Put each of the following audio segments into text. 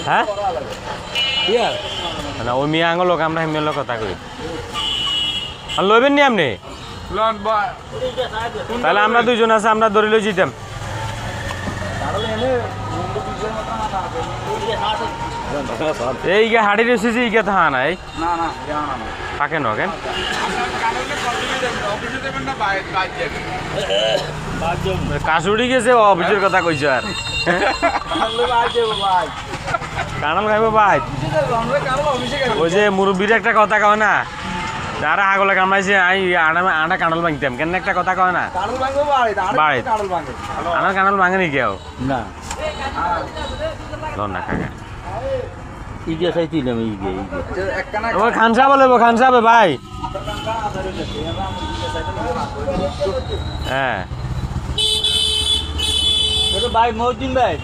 হ্যাঁ না ওই মিয়া আঙুল লোক আমরা হেমিয়ার লোক কথা কই আর লইবেন নি আপনি তাহলে আমরা দুইজন আছে আমরা ধরে লই যেতাম এই গে হাড়ি রয়েছে ইগে থা নাই থাকে ন কেন কাশুড়ি গেছে অফিসের কথা কইছ আর কানাল খাইব ভাই ওই যে মুরব্বীর একটা কথা কয় না যারা আগলে কামাইছে আনা কানাল ভাঙতাম কেন একটা কথা কয় না বাড়ি আমার কানাল ভাঙে নি কেউ না না কাকা ইগে চাইছিলাম ওই খান সাহেব বলবো খান সাহেব ভাই হ্যাঁ ভাই মহদ্দিন ভাই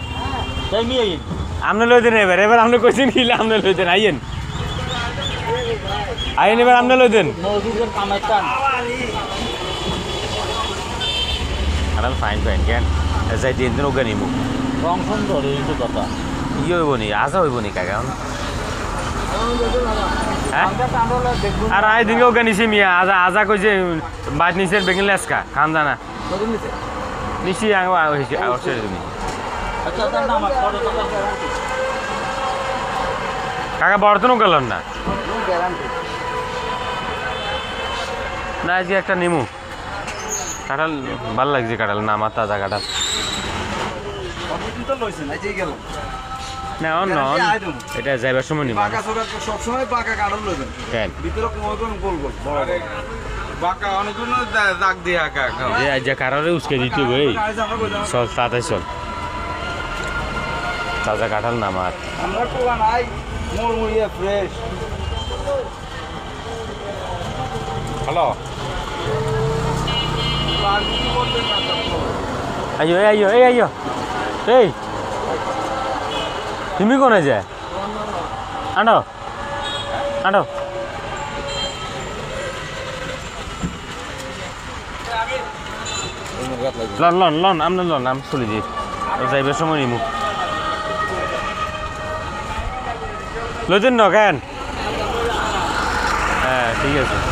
তাই নিয়ে আপনি লই দেন এবার এবার আপনি কইছেন কি আপনি লই দেন আইয়েন আইয়েন এবার আপনি লই দেন মহদ্দিনের কামাইতান কানাল ফাইন ফাইন কেন যাই দিন দিন ওকে নিমু রং সুন্দর এই কথা ইয়ে হইব নি আজা হইব নি কাকা হ্যাঁ আর আই দিনকে ওকে নিছি মিয়া আজা আজা কইছে বাদ নিছে বেগিন লেসকা খান জানা নিছি আগে হইছে আউটছে তুমি আচ্ছা তার নাম কত টাকা কাকা বর্তনও গেলেন না না আজকে একটা নিমু কাঁঠাল ভাল লাগছে কাঁঠাল না আমার তাজা কাঁঠাল না অন্য এটা যাইবার সময় নিব সবসময় পাকা কাঁঠাল লইবেন কেন ভিতরে কোন গোল গোল বড় বাঁকা অনেকগুলো দাগ দিয়ে আঁকা যে আজ কাঁঠালে উসকে দিতে গই চল তাড়াতাড়ি চল তাজা কাঁঠাল না আমার আমরা টোকা নাই মুড়মুড়িয়ে ফ্রেশ হ্যালো আইয়ো আইয়ো এই আইয়ো এই তুমি কোনে যায় আনো আনো লন লন লন আমনে লন আম চলে যাই যাইবার সময় নিমু লইতেন না কেন হ্যাঁ ঠিক আছে